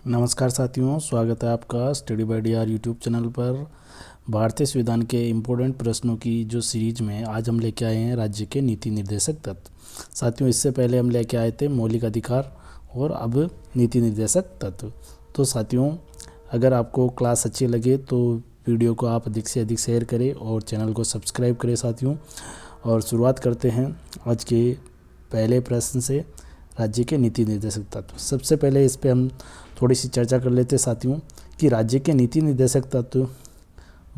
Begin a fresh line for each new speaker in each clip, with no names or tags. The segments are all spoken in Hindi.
नमस्कार साथियों, स्वागत है आपका study by DR YouTube channel पर। भारतीय संविधान के इम्पोर्टेंट प्रश्नों की जो सीरीज में आज हम लेके आए हैं राज्य के नीति निर्देशक तत्व। साथियों, इससे पहले हम लेके आए थे मौलिक अधिकार और अब नीति निर्देशक तत्व। तो साथियों, अगर आपको क्लास अच्छी लगे तो वीडियो को आप अधिक से अधिक शेयर करें और चैनल को सब्सक्राइब करें साथियों। और शुरुआत करते हैं आज के पहले प्रश्न से, राज्य के नीति निर्देशक तत्व। सबसे पहले इस पे हम थोड़ी सी चर्चा कर लेते हैं साथियों कि राज्य के नीति निर्देशक तत्व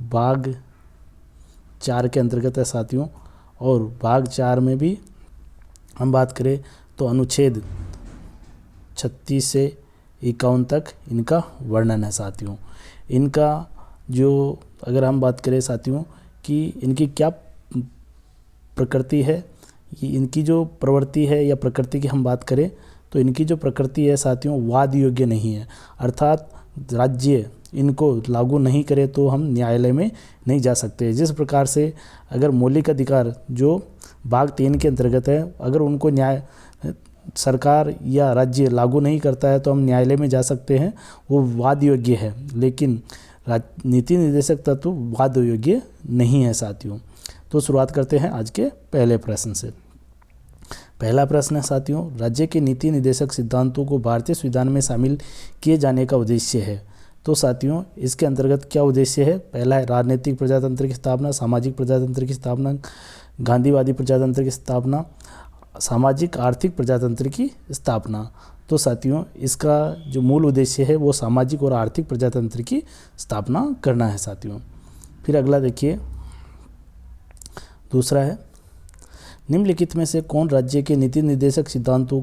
भाग 4 के अंतर्गत है साथियों। और भाग 4 में भी हम बात करें तो अनुच्छेद 36 से 51 तक इनका वर्णन है साथियों। इनका जो अगर हम बात करें साथियों कि इनकी क्या प्रकृति है, इनकी जो प्रवृत्ति है या प्रकृति की हम बात करें तो इनकी जो प्रकृति है साथियों वाद योग्य नहीं है। अर्थात राज्य इनको लागू नहीं करे तो हम न्यायालय में नहीं जा सकते। जिस प्रकार से अगर मौलिक अधिकार जो भाग 3 के अंतर्गत है, अगर उनको न्याय सरकार या राज्य लागू नहीं करता है तो हम न्यायालय में जा सकते हैं, वो वाद योग्य है। लेकिन नीति निर्देशक तत्व वाद योग्य नहीं है साथियों। तो शुरुआत करते हैं आज के पहले प्रश्न से। पहला प्रश्न है साथियों, राज्य के नीति निर्देशक सिद्धांतों को भारतीय संविधान में शामिल किए जाने का उद्देश्य है। तो साथियों, इसके अंतर्गत क्या उद्देश्य है? पहला है राजनीतिक प्रजातंत्र की स्थापना, सामाजिक प्रजातंत्र की स्थापना, गांधीवादी प्रजातंत्र की स्थापना, सामाजिक आर्थिक प्रजातंत्र की स्थापना। तो साथियों, इसका जो मूल उद्देश्य है वो सामाजिक और आर्थिक प्रजातंत्र की स्थापना करना है साथियों। फिर अगला देखिए, दूसरा है निम्नलिखित में से कौन राज्य के नीति निर्देशक सिद्धांतों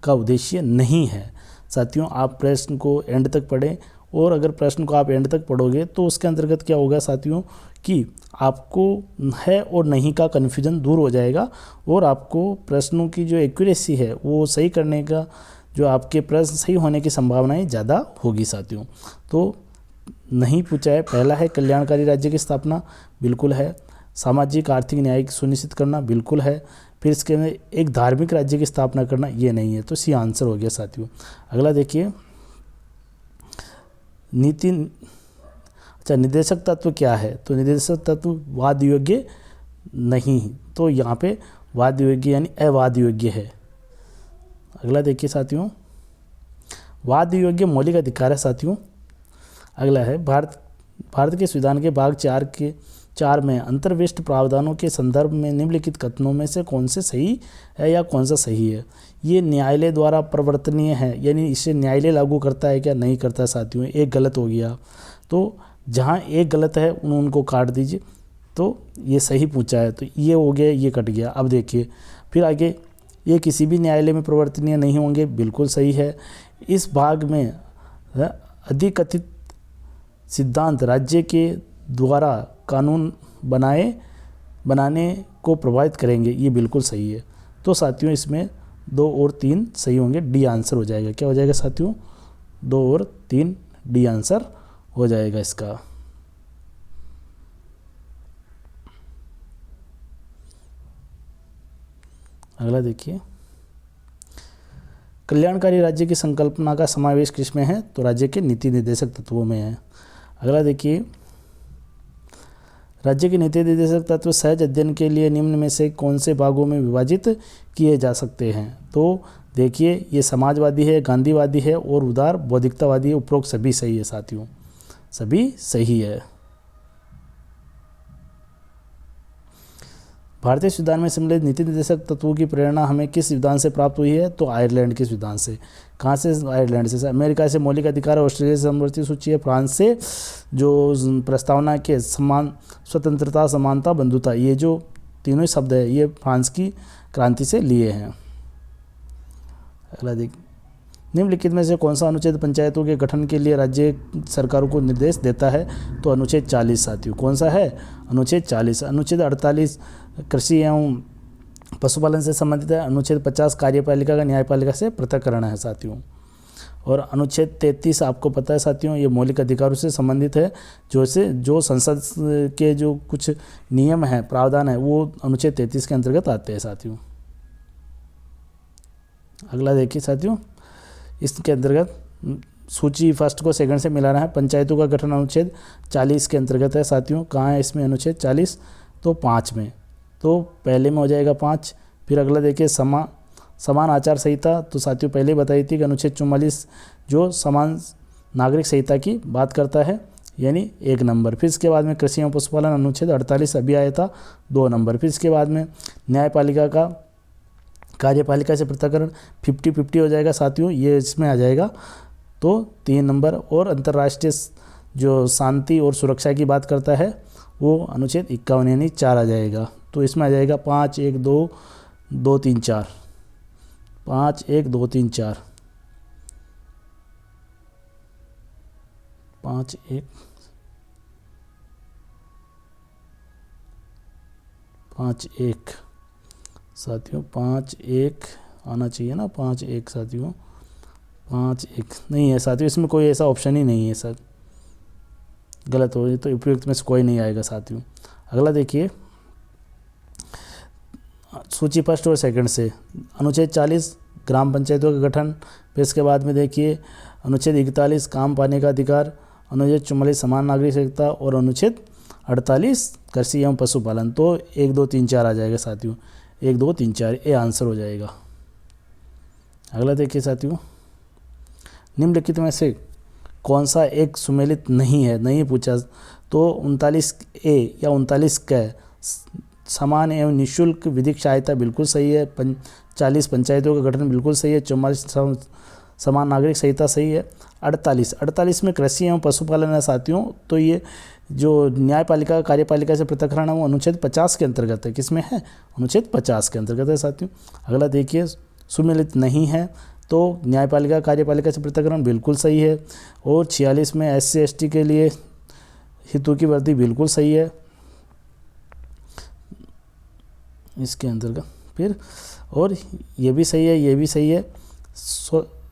का उद्देश्य नहीं है। साथियों, आप प्रश्न को एंड तक पढ़ें और अगर प्रश्न को आप एंड तक पढ़ोगे तो उसके अंतर्गत क्या होगा साथियों कि आपको है और नहीं का कन्फ्यूजन दूर हो जाएगा और आपको प्रश्नों की जो एक्यूरेसी है वो सही करने का, जो आपके प्रश्न सही होने की संभावनाएं ज़्यादा होगी साथियों। तो नहीं पूछा है, पहला है कल्याणकारी राज्य की स्थापना, बिल्कुल है। सामाजिक आर्थिक न्याय सुनिश्चित करना, बिल्कुल है। फिर इसके में एक धार्मिक राज्य की स्थापना करना, ये नहीं है। तो सी आंसर हो गया साथियों। अगला देखिए, निर्देशक तत्व क्या है? तो निर्देशक तत्व वाद योग्य नहीं, तो यहाँ पे वाद योग्य यानी अवाद योग्य है। अगला देखिए साथियों, वाद योग्य मौलिक अधिकार है साथियों। अगला है भारत के संविधान के भाग 4 में अंतर्विष्ट प्रावधानों के संदर्भ में निम्नलिखित कथनों में से कौन से सही है या कौन सा सही है? ये न्यायालय द्वारा प्रवर्तनीय है, यानी इसे न्यायालय लागू करता है क्या? नहीं करता साथियों। एक गलत हो गया, तो जहाँ एक गलत है उनको काट दीजिए। तो ये सही पूछा है, तो ये हो गया, ये कट गया। अब देखिए फिर आगे, ये किसी भी न्यायालय में प्रवर्तनीय नहीं होंगे, बिल्कुल सही है। इस भाग में अधिकथित सिद्धांत राज्य के द्वारा कानून बनाने को प्रभावित करेंगे, ये बिल्कुल सही है। तो साथियों, इसमें 2 और 3 सही होंगे, डी आंसर हो जाएगा। क्या हो जाएगा साथियों? 2 और 3 डी आंसर हो जाएगा इसका। अगला देखिए, कल्याणकारी राज्य की संकल्पना का समावेश किसमें है? तो राज्य के नीति निर्देशक तत्वों में है। अगला देखिए, राज्य के नीति निर्देशक तत्व सहज अध्ययन के लिए निम्न में से कौन से भागों में विभाजित किए जा सकते हैं? तो देखिए, ये समाजवादी है, गांधीवादी है और उदार बौद्धिकतावादी है। उपरोक्त सभी सही है साथियों, सभी सही है। भारतीय संविधान में सम्मिलित नीति निर्देशक तत्वों की प्रेरणा हमें किस संविधान से प्राप्त हुई है? तो आयरलैंड के संविधान से। कहाँ से? आयरलैंड से। अमेरिका से मौलिक अधिकार, ऑस्ट्रेलिया से समवर्ती सूची है, फ्रांस से जो प्रस्तावना के समान स्वतंत्रता, समानता, बंधुता, ये जो तीनों शब्द है ये फ्रांस की क्रांति से लिए हैं। अगला देख, निम्नलिखित में से कौन सा अनुच्छेद पंचायतों के गठन के लिए राज्य सरकारों को निर्देश देता है? तो अनुच्छेद 40 साथियों। कौन सा है? अनुच्छेद 40। अनुच्छेद 48 कृषि एवं पशुपालन से संबंधित है। अनुच्छेद 50 कार्यपालिका का न्यायपालिका से पृथक्करण है साथियों। और अनुच्छेद 33 आपको पता है साथियों, ये मौलिक अधिकारों से संबंधित है। जो संसद के जो कुछ नियम हैं, प्रावधान है, वो अनुच्छेद 33 के अंतर्गत आते हैं साथियों। अगला देखिए साथियों, इसके अंतर्गत सूची फर्स्ट को सेकंड से मिलाना है। पंचायतों का गठन अनुच्छेद 40 के अंतर्गत है साथियों। कहाँ है इसमें अनुच्छेद 40? तो 5 में। तो पहले में हो जाएगा 5। फिर अगला देखिए समान आचार संहिता। तो साथियों पहले बताई थी कि अनुच्छेद 44 जो समान नागरिक संहिता की बात करता है, यानी 1 नंबर। फिर इसके बाद में कृषि एवं पशुपालन अनुच्छेद 48 अभी आया था, 2 नंबर। फिर इसके बाद में न्यायपालिका का कार्यपालिका से पृथक्करण 50-50 हो जाएगा साथियों, ये इसमें आ जाएगा, तो 3 नंबर। और अंतर्राष्ट्रीय जो शांति और सुरक्षा की बात करता है वो अनुच्छेद 51 यानी 4 आ जाएगा। तो इसमें आ जाएगा 5, 1, 2, 2, 3, 4, 5, 1, 2, 3, 4, 5, 1, 5, 1 साथियों, 5, 1 आना चाहिए ना, 5, 1 साथियों, 5, 1 नहीं है साथियों, इसमें कोई ऐसा ऑप्शन ही नहीं है सर, गलत हो तो उपयुक्त में से कोई नहीं आएगा साथियों। अगला देखिए सूची फर्स्ट और सेकंड से अनुच्छेद 40 ग्राम पंचायतों का गठन। फिर इसके बाद में देखिए अनुच्छेद 41 काम पाने का अधिकार, अनुच्छेद 44 समान नागरिक संहिता और अनुच्छेद 48 कृषि एवं पशुपालन। तो 1, 2, 3, 4 आ जाएगा साथियों, 1, 2, 3, 4 ये आंसर हो जाएगा। अगला देखिए साथियों निम्नलिखित में से कौन सा एक सुमेलित नहीं है, नहीं पूछा। तो 39A या 39 क समान एवं निःशुल्क विधिक सहायता बिल्कुल सही है। 40 पंचायतों का गठन बिल्कुल सही है। 44 समान नागरिक संहिता सही है। 48 में कृषि एवं पशुपालन है साथियों। तो ये जो न्यायपालिका कार्यपालिका से पृथक्करण है वो अनुच्छेद 50 के अंतर्गत है। किसमें है? अनुच्छेद 50 के अंतर्गत है साथियों। अगला देखिए सुमेलित नहीं है तो न्यायपालिका कार्यपालिका से पृथक्करण बिल्कुल सही है। और 46 में SC ST के लिए हितों की वृद्धि बिल्कुल सही है इसके अंतर्गत। फिर और ये भी सही है, ये भी सही है।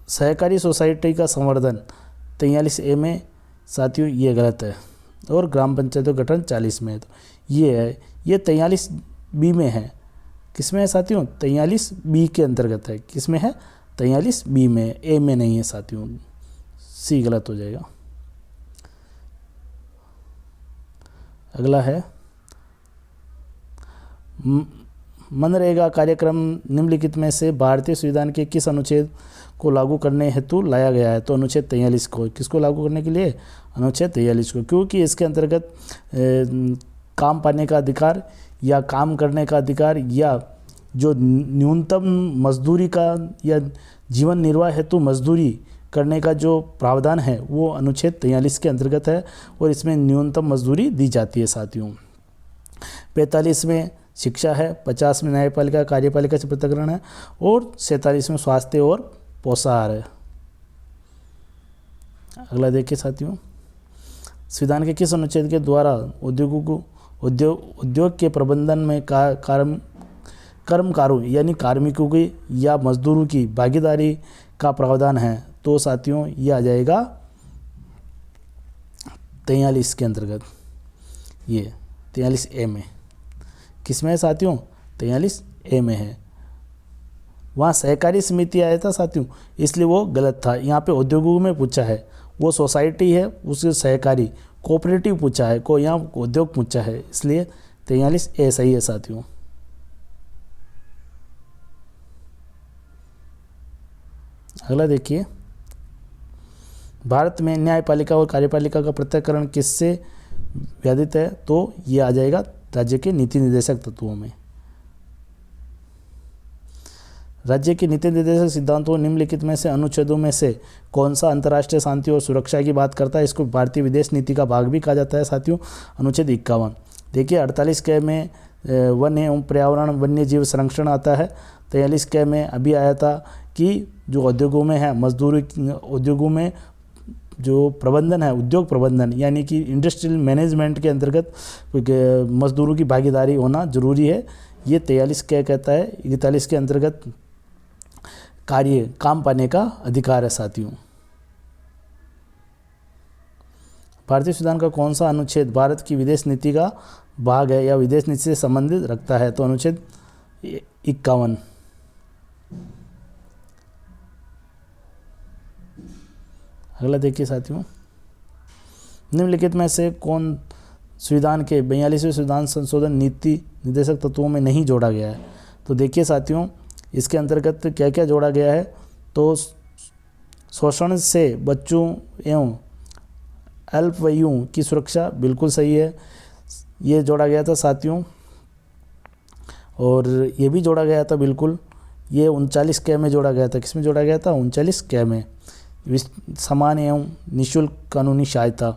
सहकारी सोसाइटी का संवर्धन 43A में साथियों ये गलत है। और ग्राम पंचायतों का गठन 40 में है, तो ये है, ये 43B में है। किस में है साथियों? 43B के अंतर्गत है। किस में है? 43B में, A में नहीं है साथियों, C गलत हो जाएगा। अगला है मनरेगा कार्यक्रम निम्नलिखित में से भारतीय संविधान के किस अनुच्छेद को लागू करने हेतु लाया गया है? तो अनुच्छेद 43 को। किसको लागू करने के लिए? अनुच्छेद 43 को, क्योंकि इसके अंतर्गत काम पाने का अधिकार या काम करने का अधिकार या जो न्यूनतम मजदूरी का या जीवन निर्वाह हेतु मजदूरी करने का जो प्रावधान है वो अनुच्छेद 43 के अंतर्गत है और इसमें न्यूनतम मजदूरी दी जाती है साथियों। 45 में शिक्षा है, 50 में न्यायपालिका कार्यपालिका से पृथक्करण है और 47 में स्वास्थ्य और पोषाहार है। अगला देखिए साथियों संविधान के किस अनुच्छेद के द्वारा उद्योग के प्रबंधन में कर्मकारों यानी कार्मिकों की या मजदूरों की भागीदारी का प्रावधान है? तो साथियों ये आ जाएगा 43 के अंतर्गत, ये 43A में। किस में है साथियों? 43A में है। वहाँ सहकारी समिति आया था साथियों, इसलिए वो गलत था। यहाँ पे उद्योगों में पूछा है, वो सोसाइटी है उससे सहकारी कोऑपरेटिव पूछा है, को यहाँ उद्योग पूछा है, इसलिए 43A सही है साथियों। अगला देखिए भारत में न्यायपालिका और कार्यपालिका का पृथक्करण किससे व्याधित है? तो ये आ जाएगा राज्य के नीति निर्देशक तत्वों में। राज्य के नीति निर्देशक सिद्धांतों निम्नलिखित में से अनुच्छेदों में से कौन सा अंतर्राष्ट्रीय शांति और सुरक्षा की बात करता है? इसको भारतीय विदेश नीति का भाग भी कहा जाता है साथियों। अनुच्छेद 51 देखिए 48 के में वन एवं पर्यावरण वन्य जीव संरक्षण आता है। 43 के में अभी आया था कि जो उद्योगों में है मजदूरी, उद्योगों में जो प्रबंधन है उद्योग प्रबंधन यानी कि इंडस्ट्रियल मैनेजमेंट के अंतर्गत मजदूरों की भागीदारी होना जरूरी है, ये 43 क्या कहता है। 41 के अंतर्गत काम पाने का अधिकार है साथियों। भारतीय संविधान का कौन सा अनुच्छेद भारत की विदेश नीति का भाग है या विदेश नीति से संबंधित रखता है? तो अनुच्छेद 51। अगला देखिए साथियों, निम्नलिखित में से कौन संविधान के 42वें संविधान संशोधन नीति निर्देशक तत्वों में नहीं जोड़ा गया है। तो देखिए साथियों, इसके अंतर्गत क्या क्या जोड़ा गया है। तो शोषण से बच्चों एवं अल्पवयियों की सुरक्षा बिल्कुल सही है, ये जोड़ा गया था साथियों। और ये भी जोड़ा गया था बिल्कुल, ये 39 क में जोड़ा गया था। किस में जोड़ा गया था? 39 क में, समान एवं निःशुल्क कानूनी सहायता।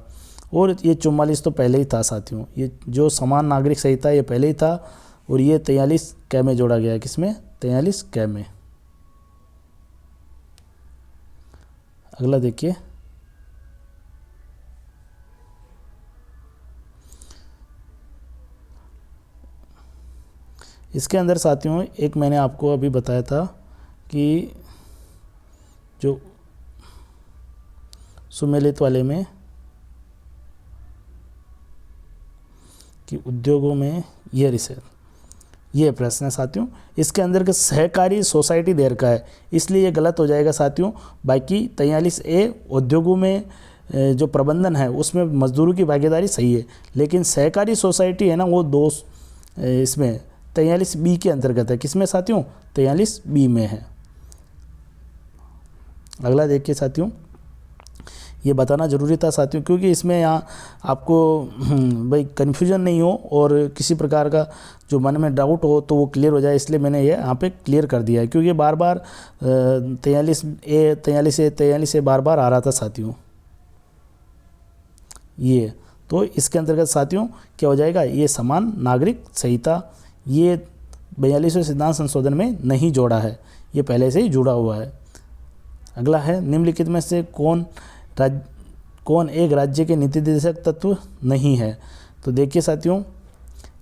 और ये 44 तो पहले ही था साथियों, ये जो समान नागरिक संहिता ये पहले ही था, और ये 43 क में जोड़ा गया है। किसमें? 43 क में। अगला देखिए, इसके अंदर साथियों एक मैंने आपको अभी बताया था कि जो सुमेलित वाले में कि उद्योगों में ये रिसेल, ये प्रश्न है साथियों। इसके अंदर के सहकारी सोसाइटी दे रखा है, इसलिए ये गलत हो जाएगा साथियों। बाकी 43A उद्योगों में जो प्रबंधन है उसमें मजदूरों की भागीदारी सही है, लेकिन सहकारी सोसाइटी है ना, वो दो इसमें 43B के अंतर्गत है। किसमें साथियों? 43B में है। अगला देखिए साथियों, ये बताना ज़रूरी था साथियों, क्योंकि इसमें यहाँ आपको भाई कन्फ्यूजन नहीं हो और किसी प्रकार का जो मन में डाउट हो तो वो क्लियर हो जाए, इसलिए मैंने ये यहाँ पे क्लियर कर दिया है। क्योंकि बार बार 43A बार बार आ रहा था साथियों। ये तो इसके अंतर्गत साथियों क्या हो जाएगा? ये समान नागरिक संहिता, ये 42वें सिद्धांत संशोधन में नहीं जोड़ा है, ये पहले से ही जुड़ा हुआ है। अगला है, निम्नलिखित में से कौन एक राज्य के नीति निर्देशक तत्व नहीं है। तो देखिए साथियों,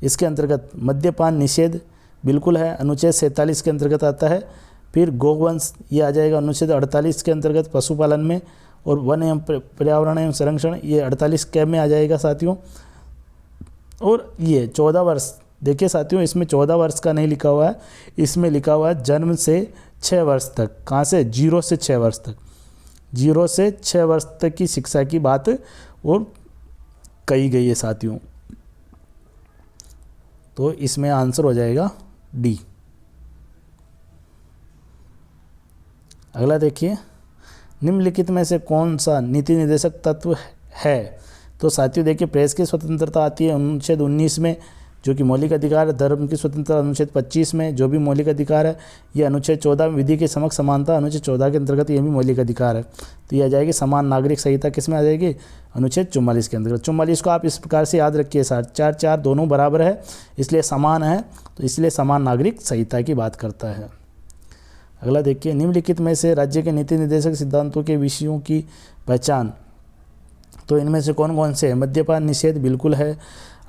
इसके अंतर्गत मद्यपान निषेध बिल्कुल है, अनुच्छेद 47 के अंतर्गत आता है। फिर गोवंश ये आ जाएगा अनुच्छेद 48 के अंतर्गत पशुपालन में, और वन एवं पर्यावरण एवं संरक्षण ये 48 क में आ जाएगा साथियों। और ये 14 वर्ष, देखिए साथियों इसमें 14 वर्ष का नहीं लिखा हुआ है, इसमें लिखा हुआ है जन्म से 6 वर्ष तक। कहाँ से? 0 से 6 वर्ष तक, 0 से 6 वर्ष तक की शिक्षा की बात और कही गई है साथियों। तो इसमें आंसर हो जाएगा डी। अगला देखिए, निम्नलिखित में से कौन सा नीति निर्देशक तत्व है। तो साथियों देखिए, प्रेस की स्वतंत्रता आती है अनुच्छेद 19 में, जो कि मौलिक अधिकार है। धर्म की स्वतंत्रता अनुच्छेद 25 में, जो भी मौलिक अधिकार है। ये अनुच्छेद 14 में विधि के समक्ष समानता, अनुच्छेद 14 के अंतर्गत ये भी मौलिक अधिकार है। तो ये आ जाएगी समान नागरिक संहिता। किस में आ जाएगी? अनुच्छेद 44 के अंतर्गत। 44 को आप इस प्रकार से याद रखिए सर, 4 दोनों बराबर है, इसलिए समान है, तो इसलिए समान नागरिक संहिता की बात करता है। अगला देखिए, निम्नलिखित में से राज्य के नीति निर्देशक सिद्धांतों के विषयों की पहचान। तो इनमें से कौन कौन से है? मद्यपान निषेध बिल्कुल है।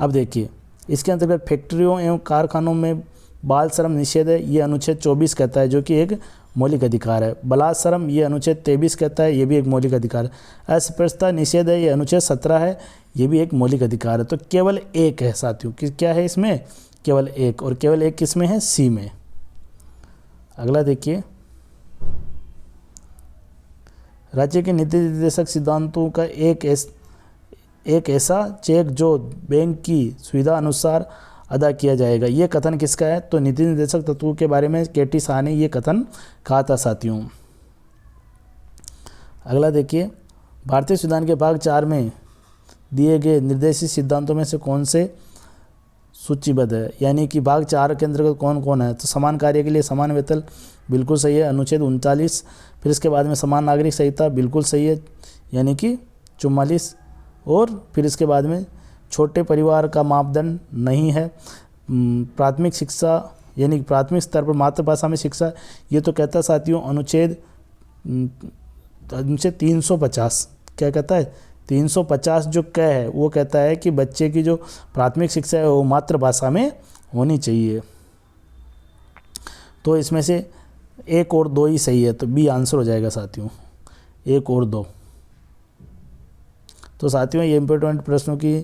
अब देखिए, इसके अंतर्गत फैक्ट्रियों एवं कारखानों में बाल श्रम निषेध है, ये अनुच्छेद 24 कहता है, जो कि एक मौलिक अधिकार है। बलात्श्रम ये अनुच्छेद 23 कहता है, ये भी एक मौलिक अधिकार है। अस्पृश्यता निषेध है, ये अनुच्छेद 17 है, ये भी एक मौलिक अधिकार है। तो केवल एक है साथियों, क्या है इसमें? केवल एक, और केवल एक किसमें है? सी में। अगला देखिए, राज्य के नीति निर्देशक सिद्धांतों का एक ऐसा चेक जो बैंक की सुविधा अनुसार अदा किया जाएगा, ये कथन किसका है? तो नीति निर्देशक तत्वों के बारे में केटी शाह ने ये कथन कहा था साथियों। अगला देखिए, भारतीय संविधान के भाग 4 में दिए गए निर्देशित सिद्धांतों में से कौन से सूचीबद्ध है, यानी कि भाग 4 के अंतर्गत कौन कौन है? तो समान कार्य के लिए समान वेतन बिल्कुल सही है, अनुच्छेद 39। फिर इसके बाद में समान नागरिक संहिता बिल्कुल सही है, यानी कि 44। और फिर इसके बाद में छोटे परिवार का मापदंड नहीं है। प्राथमिक शिक्षा यानी कि प्राथमिक स्तर पर मातृभाषा में शिक्षा, ये तो कहता है साथियों अनुच्छेद 350। क्या कहता है? 350 जो क है वो कहता है कि बच्चे की जो प्राथमिक शिक्षा है वो मातृभाषा में होनी चाहिए। तो इसमें से 1 और 2 ही सही है, तो बी आंसर हो जाएगा साथियों, 1 और 2। तो साथियों ये इम्पोर्टेंट प्रश्नों की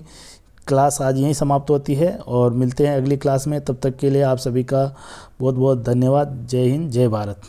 क्लास आज यहीं समाप्त होती है, और मिलते हैं अगली क्लास में। तब तक के लिए आप सभी का बहुत बहुत धन्यवाद। जय हिंद, जय भारत।